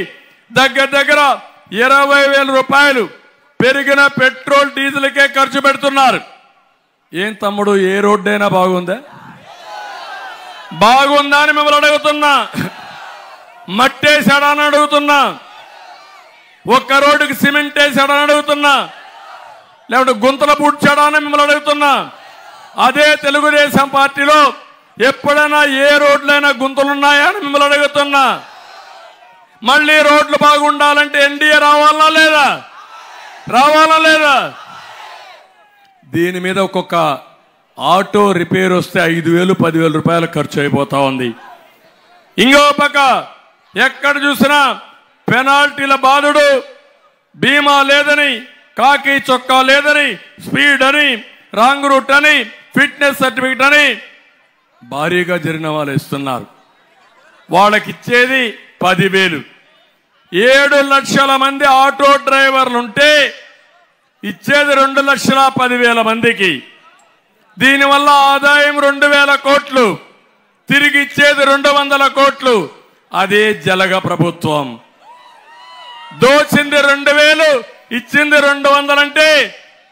దగ్గర 20,000 రూపాయలు పెరిగిన పెట్రోల్ డీజిల్కే ఖర్చు పెడుతున్నారు. ఏం తమ్ముడు, ఏ రోడ్డు అయినా బాగుందా? బాగుందా అని మిమ్మల్ని అడుగుతున్నా. మట్టేసాడా అని అడుగుతున్నా. 1 రోడ్డుకి సిమెంట్ వేసాడా అని అడుగుతున్నా. లేకపోతే గుంతలు పూడ్చాడా అని మిమ్మల్ని అడుగుతున్నా. అదే తెలుగుదేశం పార్టీలో ఎప్పుడైనా ఏ రోడ్లైనా గుంతలున్నాయా అని మిమ్మల్ని అడుగుతున్నా. మళ్ళీ రోడ్లు బాగుండాలంటే ఎన్డీఏ రావాలా లేదా? రావాలా లేదా? దీని మీద ఒక్కొక్క ఆటో రిపేర్ వస్తే 5,000, 10,000 రూపాయలు ఖర్చు అయిపోతా ఉంది. ఇంకో పక్క ఎక్కడ చూసినా పెనాల్టీల బాధుడు, బీమా లేదని, కాకి చొక్కా లేదని, స్పీడ్ అని, రాంగ్ రూట్ అని, ఫిట్నెస్ సర్టిఫికెట్ అని భారీగా జరిమానాలు ఇస్తున్నారు. వాళ్ళకి ఇచ్చేది 10,000. 7 లక్షల మంది ఆటో డ్రైవర్లుంటే ఇచ్చేది 2,10,000 మందికి. దీనివల్ల ఆదాయం 2,000 కోట్లు, తిరిగి ఇచ్చేది 200 కోట్లు. అదే జలగ ప్రభుత్వం. దోచింది 2,000, ఇచ్చింది 200 అంటే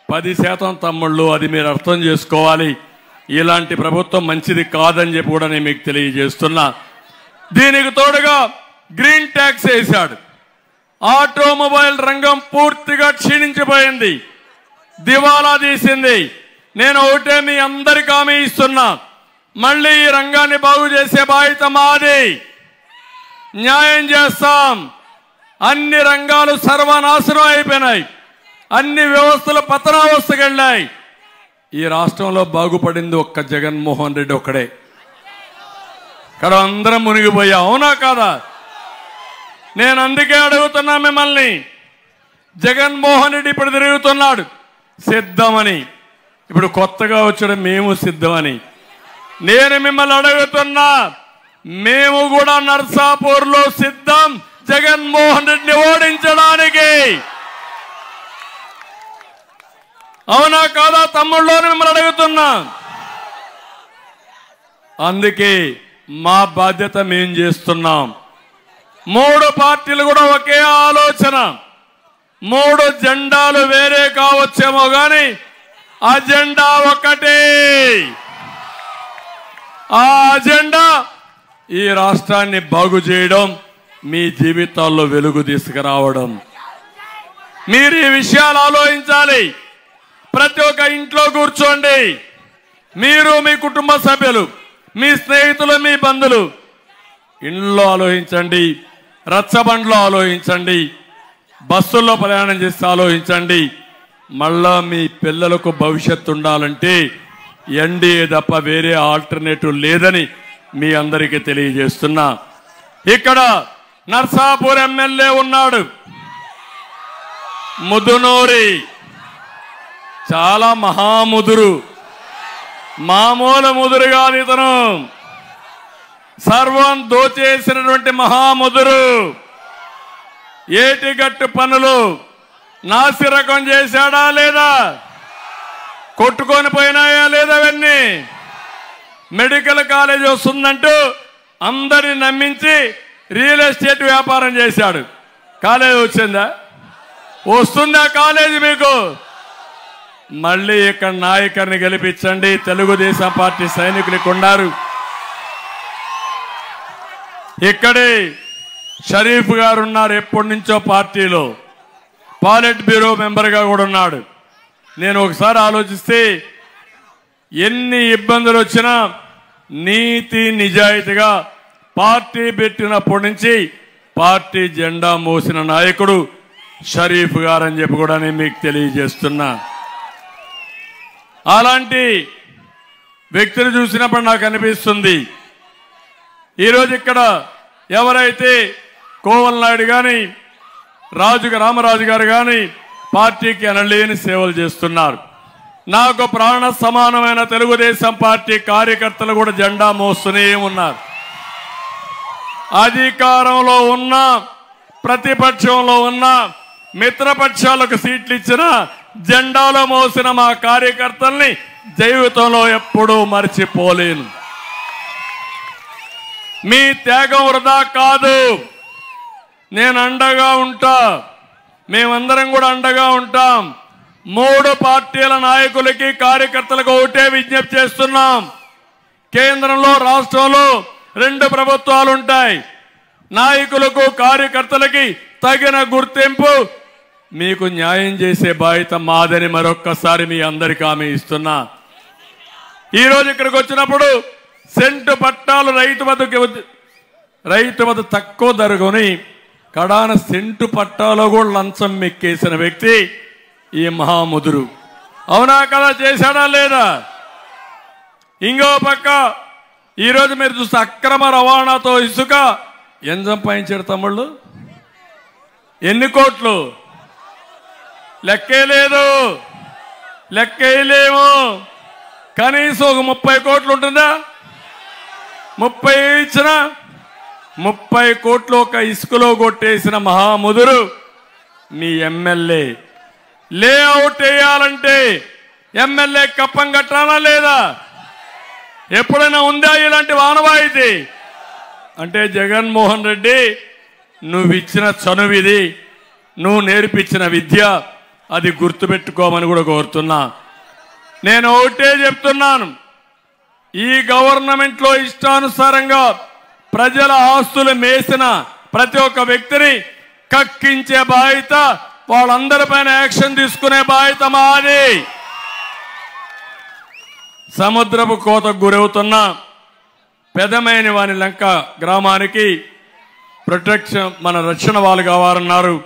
10% తమ్ముళ్ళు. అది మీరు అర్థం చేసుకోవాలి. ఇలాంటి ప్రభుత్వం మంచిది కాదని చెప్పి కూడా నేను మీకు తెలియజేస్తున్నా. దీనికి తోడుగా గ్రీన్ ట్యాక్స్ వేశాడు. ఆటోమొబైల్ రంగం పూర్తిగా క్షీణించిపోయింది, దివాలా తీసింది. నేను ఒకటే మీ అందరికీ హామీ ఇస్తున్నా, మళ్ళీ ఈ రంగాన్ని బాగు చేసే బాధ్యత మాది. న్యాయం చేస్తాం. అన్ని రంగాలు సర్వనాశనం అయిపోయినాయి, అన్ని వ్యవస్థలు పతనావస్థకు వెళ్ళాయి. ఈ రాష్ట్రంలో బాగుపడింది ఒక్క జగన్మోహన్ రెడ్డి ఒక్కడే. ఇక్కడ అందరం మునిగిపోయా, అవునా కాదా? నేను అందుకే అడుగుతున్నా మిమ్మల్ని. జగన్మోహన్ రెడ్డి ఇప్పుడు తిరుగుతున్నాడు సిద్ధమని, ఇప్పుడు కొత్తగా వచ్చాడు మేము సిద్ధమని. నేను మిమ్మల్ని అడుగుతున్నా, మేము కూడా నర్సాపూర్లో సిద్ధం జగన్మోహన్ రెడ్డిని ఓడించడానికి. అవునా కాదా తమ్ముళ్ళు? మిమ్మల్ని అడుగుతున్నా. అందుకే మా బాధ్యత మేం చేస్తున్నాం. 3 పార్టీలు కూడా ఒకే ఆలోచన. 3 జెండాలు వేరే కావచ్చేమో కానీ అజెండా ఒకటే. ఆ అజెండా ఈ రాష్ట్రాన్ని బాగు చేయడం, మీ జీవితాల్లో వెలుగు తీసుకురావడం. మీరు ఈ విషయాలు ఆలోచించాలి. ప్రతి ఒక్క ఇంట్లో కూర్చోండి. మీరు, మీ కుటుంబ సభ్యులు, మీ స్నేహితులు, మీ బంధువులు ఇంట్లో ఆలోచించండి, రచ్చబండ్లో ఆలోచించండి, బస్సుల్లో ప్రయాణం చేసి ఆలోచించండి. మళ్ళా మీ పిల్లలకు భవిష్యత్తు ఉండాలంటే ఎన్డీఏ తప్ప వేరే ఆల్టర్నేటివ్ లేదని మీ అందరికీ తెలియజేస్తున్నా. ఇక్కడ నర్సాపూర్ ఎమ్మెల్యే ఉన్నాడు, ముదునూరి. చాలా మహాముదురు, మామూలు ముదురు కాదు ఇతను. సర్వం దోచేసినటువంటి మహాముదురు. ఏటిగట్టు పనులు నాసిరకం చేశాడా లేదా? కొట్టుకొని పోయినాయా లేదా? అవన్నీ మెడికల్ కాలేజ్ వస్తుందంటూ అందరిని నమ్మించి రియల్ ఎస్టేట్ వ్యాపారం చేశాడు. కాలేజ్ వచ్చిందా? వస్తుందా కాలేజీ మీకు? మళ్ళీ ఇక్కడ నాయకుడిని గెలిపించండి. తెలుగుదేశం పార్టీ సైనికులకు ఉన్నారు. ఇక్కడే షరీఫ్ గారు ఉన్నారు, ఎప్పటి నుంచో పార్టీలో పాలిట్ బ్యూరో మెంబర్గా కూడా ఉన్నాడు. నేను ఒకసారి ఆలోచిస్తే ఎన్ని ఇబ్బందులు వచ్చినా నీతి నిజాయితీగా పార్టీ పెట్టినప్పటి నుంచి పార్టీ జెండా మోసిన నాయకుడు షరీఫ్ గారు అని చెప్పి కూడా నేను మీకు తెలియజేస్తున్నా. అలాంటి వ్యక్తిని చూసినప్పుడు నాకు అనిపిస్తుంది, ఈరోజు ఇక్కడ ఎవరైతే కోవల్ నాయుడు కానీ రామరాజు గారు కానీ పార్టీకి అనలేని సేవలు చేస్తున్నారు. నాకు ప్రాణ సమానమైన తెలుగుదేశం పార్టీ కార్యకర్తలు కూడా జెండా మోస్తూనే ఉన్నారు. అధికారంలో ఉన్న, ప్రతిపక్షంలో ఉన్న, మిత్రపక్షాలకు సీట్లు ఇచ్చిన జెండాలో మోసిన మా కార్యకర్తల్ని జీవితంలో ఎప్పుడూ మర్చిపోలేను. మీ త్యాగం వృధా కాదు. నేను అండగా ఉంటా, మేమందరం కూడా అండగా ఉంటాం. 3 పార్టీల నాయకులకి కార్యకర్తలకు ఒకటే విజ్ఞప్తి చేస్తున్నాం. కేంద్రంలో రాష్ట్రంలో 2 ప్రభుత్వాలు ఉంటాయి. నాయకులకు కార్యకర్తలకి తగిన గుర్తింపు, మీకు న్యాయం చేసే బాధ్యత మాదని మరొక్కసారి మీ అందరికీ హామీ ఇస్తున్నా. ఈరోజు ఇక్కడికి వచ్చినప్పుడు సెంటు పట్టాలు రైతు వద్ద తక్కువ ధరకొని కడాన సెంటు పట్టాలో కూడా లంచం మెక్కేసిన వ్యక్తి ఈ మహాముదురు. అవునా కదా? చేశాడా లేదా? ఇంకో పక్క ఈరోజు మీరు చూస్తే అక్రమ రవాణాతో ఇసుక ఎంత సంపాదించారు తమ్ముళ్ళు? ఎన్ని కోట్లు లెక్కేలేదు, లెక్కేయలేము. కనీసం ఒక 30 కోట్లు ఉంటుందా? 30 ఇచ్చిన 30 కోట్లు ఒక ఇసుకలో కొట్టేసిన మహాముదురు మీ ఎమ్మెల్యే. లేఅవుట్ వేయాలంటే ఎమ్మెల్యే కప్పం కట్టాలా లేదా? ఎప్పుడైనా ఉందా ఇలాంటి ఆనవాయితీ? అంటే జగన్మోహన్ రెడ్డి, నువ్వు ఇచ్చిన చనువిది, నువ్వు నేర్పించిన విద్య, అది గుర్తుపెట్టుకోమని కూడా కోరుతున్నా. నేను ఒకటే చెప్తున్నాను, ఈ గవర్నమెంట్లో ఇష్టానుసారంగా ప్రజల ఆస్తులు మేసిన ప్రతి ఒక్క వ్యక్తిని కక్కించే బాధ్యత, వాళ్ళందరిపైన యాక్షన్ తీసుకునే బాధ్యత మాది. సముద్రపు కోతకు గురవుతున్న పెదమైన వాని లంక గ్రామానికి ప్రొటెక్షన్, మన రక్షణ వాళ్ళు కావాలన్నారు.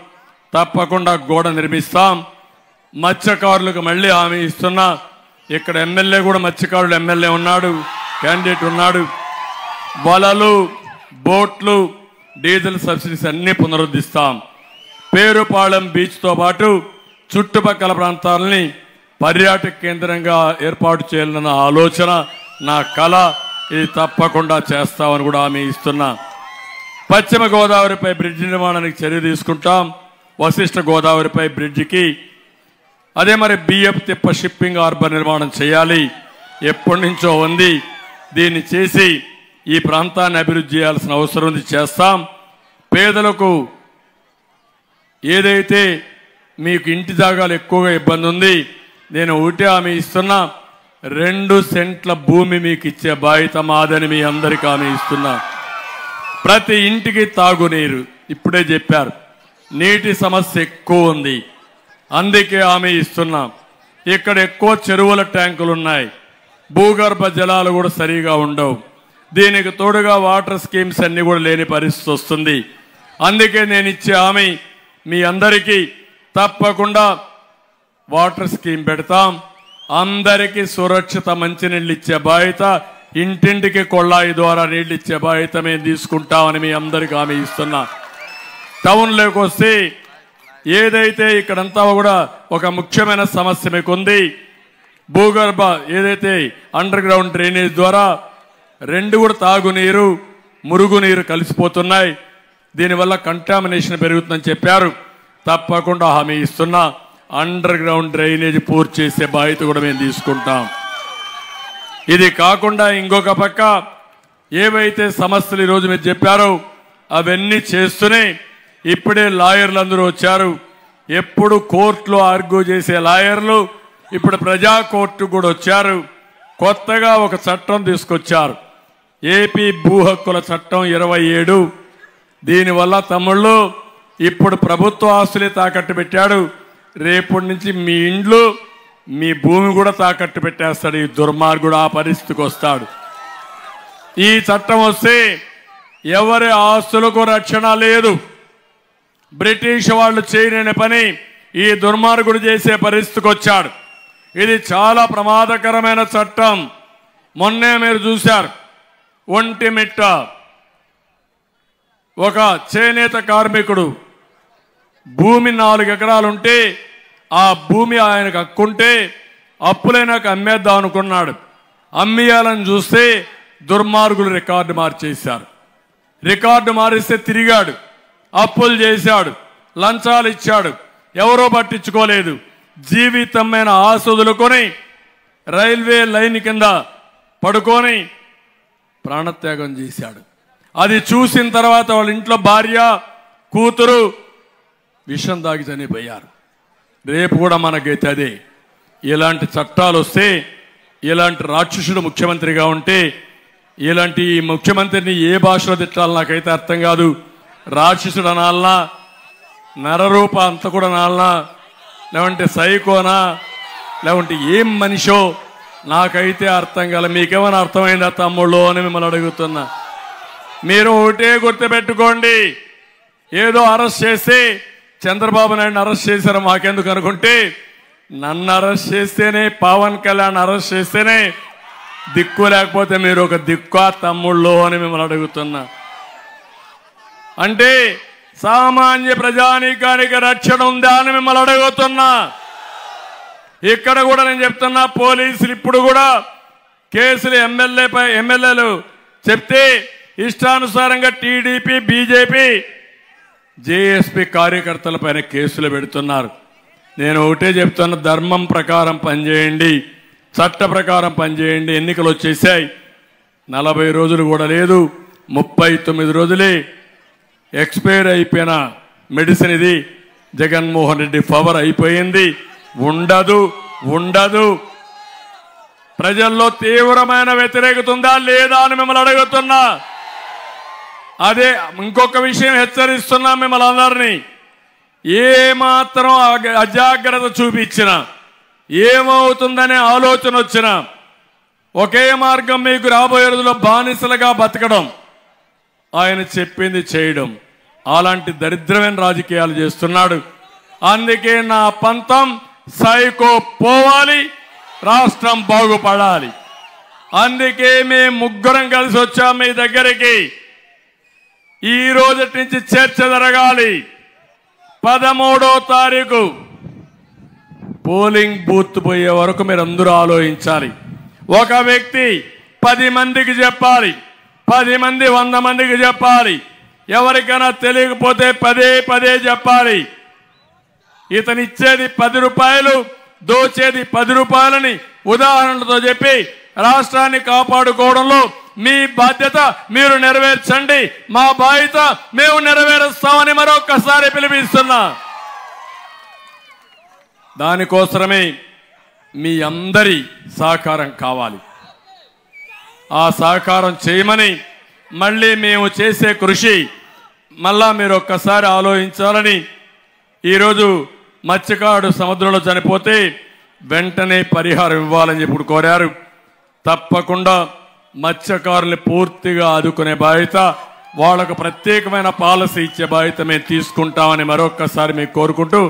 తప్పకుండా గోడ నిర్మిస్తాం. మత్స్యకారులకు మళ్ళీ హామీ ఇస్తున్నా. ఇక్కడ ఎమ్మెల్యే కూడా మత్స్యకారులు ఎమ్మెల్యే ఉన్నాడు, క్యాండిడేట్ ఉన్నాడు. వలలు, బోట్లు, డీజిల్ సబ్సిడీస్ అన్ని పునరుద్ధరిస్తాం. పేరుపాళెం బీచ్తో పాటు చుట్టుపక్కల ప్రాంతాలని పర్యాటక కేంద్రంగా ఏర్పాటు చేయాలన్న ఆలోచన నా కళ. ఇది తప్పకుండా చేస్తామని కూడా హామీ ఇస్తున్నా. పశ్చిమ గోదావరిపై బ్రిడ్జి నిర్మాణానికి చర్య తీసుకుంటాం. వశిష్ఠ గోదావరిపై బ్రిడ్జికి, అదే మరి బియ్యపు తిప్ప షిప్పింగ్ హార్బర్ నిర్మాణం చేయాలి. ఎప్పటి నుంచో ఉంది. దీన్ని చేసి ఈ ప్రాంతాన్ని అభివృద్ధి చేయాల్సిన అవసరం ఉంది, చేస్తాం. పేదలకు ఏదైతే మీకు ఇంటి జాగాలు ఎక్కువగా ఇబ్బంది ఉంది, నేను ఒకటే హామీ ఇస్తున్నా, 2 సెంట్ల భూమి మీకు ఇచ్చే బాధ్యత మాదని మీ అందరికీ హామీ ఇస్తున్నా. ప్రతి ఇంటికి తాగునీరు, ఇప్పుడే చెప్పారు, నీటి సమస్య ఎక్కువ ఉంది, అందుకే హామీ ఇస్తున్నాం. ఇక్కడ ఎక్కువ చెరువుల ట్యాంకులు ఉన్నాయి, భూగర్భ జలాలు కూడా సరిగా ఉండవు. దీనికి తోడుగా వాటర్ స్కీమ్స్ అన్ని కూడా లేని పరిస్థితి వస్తుంది. అందుకే నేను ఇచ్చే హామీ, మీ అందరికీ తప్పకుండా వాటర్ స్కీమ్ పెడతాం. అందరికీ సురక్షిత మంచినీళ్ళు ఇచ్చే బాధ్యత, ఇంటింటికి కొళ్ళాయి ద్వారా నీళ్ళు ఇచ్చే బాధ్యత మేము తీసుకుంటామని మీ అందరికీ హామీ ఇస్తున్నా. టౌన్లోకి వస్తే ఏదైతే ఇక్కడంతా కూడా ఒక ముఖ్యమైన సమస్య మీకు ఉంది, భూగర్భ ఏదైతే అండర్ గ్రౌండ్ డ్రైనేజ్ ద్వారా 2 కూడా తాగునీరు, మురుగునీరు కలిసిపోతున్నాయి. దీనివల్ల కంటామినేషన్ పెరుగుతుందని చెప్పారు. తప్పకుండా హామీ ఇస్తున్నా, అండర్ గ్రౌండ్ డ్రైనేజ్ పూర్తి చేసే బాధ్యత కూడా మేము తీసుకుంటాం. ఇది కాకుండా ఇంకొక పక్క ఏవైతే సమస్యలు ఈరోజు మీరు చెప్పారో అవన్నీ చేస్తూనే ఇప్పుడే లాయర్లు అందరూ వచ్చారు. ఎప్పుడు కోర్టులో ఆర్గ్యూ చేసే లాయర్లు ఇప్పుడు ప్రజా కోర్టు కూడా వచ్చారు. కొత్తగా ఒక చట్టం తీసుకొచ్చారు, ఏపీ భూ హక్కుల చట్టం 27. దీనివల్ల తమ్ముళ్ళు ఇప్పుడు ప్రభుత్వ ఆస్తులే తాకట్టు పెట్టాడు, రేపటి నుంచి మీ ఇండ్లు, మీ భూమి కూడా తాకట్టు పెట్టేస్తాడు. ఈ దుర్మార్గుడు ఆ పరిస్థితికి వస్తాడు. ఈ చట్టం వస్తే ఎవరి ఆస్తులకు రక్షణ లేదు. బ్రిటిష్ వాళ్ళు చేయలేని పని ఈ దుర్మార్గుడు చేసే పరిస్థితికి వచ్చాడు. ఇది చాలా ప్రమాదకరమైన చట్టం. మొన్నే మీరు చూశారు, ఒంటిమిట్ట ఒక చేనేత కార్మికుడు భూమి 4 ఎకరాలుంటే ఆ భూమి ఆయనకు హక్కుంటే అప్పులైనాక అమ్మేద్దాం అనుకున్నాడు. అమ్మేయాలని చూస్తే దుర్మార్గులు రికార్డు మార్చేశారు. రికార్డు మారిస్తే తిరిగాడు, అప్పులు చేశాడు, లంచాలు ఇచ్చాడు, ఎవరో పట్టించుకోలేదు. జీవితమైన ఆశొదులుకొని రైల్వే లైన్ కింద పడుకొని ప్రాణత్యాగం చేశాడు. అది చూసిన తర్వాత వాళ్ళ ఇంట్లో భార్య, కూతురు విషం తాగి చనిపోయారు. రేపు కూడా మనకైతే అదే. ఇలాంటి చట్టాలు వస్తే, ఇలాంటి రాక్షసుడు ముఖ్యమంత్రిగా ఉంటే, ఇలాంటి ముఖ్యమంత్రిని ఏ భాషలో తిట్టాలి నాకైతే అర్థం కాదు. రాక్షసుడు అనాలనా, నరరూప అంత కూడా అనాలనా, లేవంటే సైకోనా, లేవంటే ఏం మనిషో నాకైతే అర్థం కాల. మీకేమైనా అర్థమైందా తమ్ముళ్ళు అని మిమ్మల్ని అడుగుతున్నా. మీరు ఒకటే గుర్తుపెట్టుకోండి, ఏదో అరెస్ట్ చేస్తే చంద్రబాబు నాయుడుని అరెస్ట్ చేశారు మాకెందుకు అనుకుంటే, నన్ను అరెస్ట్ చేస్తేనే, పవన్ కళ్యాణ్ అరెస్ట్ చేస్తేనే దిక్కు, లేకపోతే మీరు ఒక దిక్కు తమ్ముళ్ళు అని మిమ్మల్ని అడుగుతున్నా. అంటే సామాన్య ప్రజానీకానికి రక్షణ ఉందా అని మిమ్మల్ని అడుగుతున్నా. ఇక్కడ కూడా నేను చెప్తున్నా, పోలీసులు ఇప్పుడు కూడా కేసులు ఎమ్మెల్యేలు చెప్తే ఇష్టానుసారంగా టీడీపీ, బీజేపీ, జేఎస్పీ కార్యకర్తల పైన కేసులు పెడుతున్నారు. నేను ఒకటే చెప్తున్నా, ధర్మం ప్రకారం పనిచేయండి, చట్ట ప్రకారం పనిచేయండి. ఎన్నికలు వచ్చేసాయి, 40 రోజులు కూడా లేదు, 39 రోజులే ఎక్స్పైర్ అయిపోయిన మెడిసిన్ ఇది. జగన్మోహన్ రెడ్డి పవర్ అయిపోయింది, ఉండదు. ప్రజల్లో తీవ్రమైన వ్యతిరేకత ఉందా లేదా అని మిమ్మల్ని అడుగుతున్నా. అదే ఇంకొక విషయం హెచ్చరిస్తున్నా మిమ్మల్ని అందరినీ, ఏమాత్రం అజాగ్రత్త చూపించినా, ఏమవుతుందనే ఆలోచన వచ్చినా ఒకే మార్గం, మీకు రాబోయే రోజుల్లో బానిసలుగా బతకడం, ఆయన చెప్పింది చేయడం. అలాంటి దరిద్రమైన రాజకీయాలు చేస్తున్నాడు. అందుకే నా పంతం సైకో పోవాలి, రాష్ట్రం బాగుపడాలి. అందుకే మేము ముగ్గురం కలిసి వచ్చాం మీ దగ్గరికి. ఈ రోజు నుంచి చర్చ జరగాలి. 13వ తారీఖు పోలింగ్ బూత్ పోయే వరకు మీరు అందరూ ఆలోచించాలి. ఒక వ్యక్తి 10 మందికి చెప్పాలి, 10 మంది 100 మందికి చెప్పాలి. ఎవరికైనా తెలియకపోతే పదే చెప్పాలి. ఇతను ఇచ్చేది 10 రూపాయలు, దోచేది 10 రూపాయలని ఉదాహరణతో చెప్పి రాష్ట్రాన్ని కాపాడుకోవడంలో మీ బాధ్యత మీరు నెరవేర్చండి, మా బాధ్యత మేము నెరవేరుస్తామని మరొక్కసారి పిలిపిస్తున్నా. దానికోసమే మీ అందరి సహకారం కావాలి. ఆ సహకారం చేయమని, మళ్ళీ మేము చేసే కృషి మళ్ళా మీరు ఒక్కసారి ఆలోచించాలని. ఈరోజు మత్స్యకారుడు సముద్రంలో చనిపోతే వెంటనే పరిహారం ఇవ్వాలని చెప్పి కోరారు. తప్పకుండా మత్స్యకారుల్ని పూర్తిగా ఆదుకునే బాధ్యత, వాళ్ళకు ప్రత్యేకమైన పాలసీ ఇచ్చే బాధ్యత మేము తీసుకుంటామని మరొక్కసారి మీకు కోరుకుంటూ,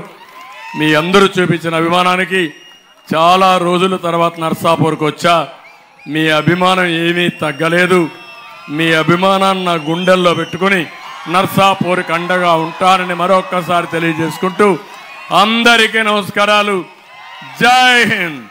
మీ అందరూ చూపించిన అభిమానానికి చాలా రోజుల తర్వాత నర్సాపూర్కి వచ్చా. మీ అభిమానం ఏమీ తగ్గలేదు. మీ అభిమానాన్ని నా గుండెల్లో పెట్టుకుని నర్సాపూర్కి అండగా ఉంటానని మరొక్కసారి తెలియజేసుకుంటూ అందరికీ నమస్కారాలు. జై హింద్.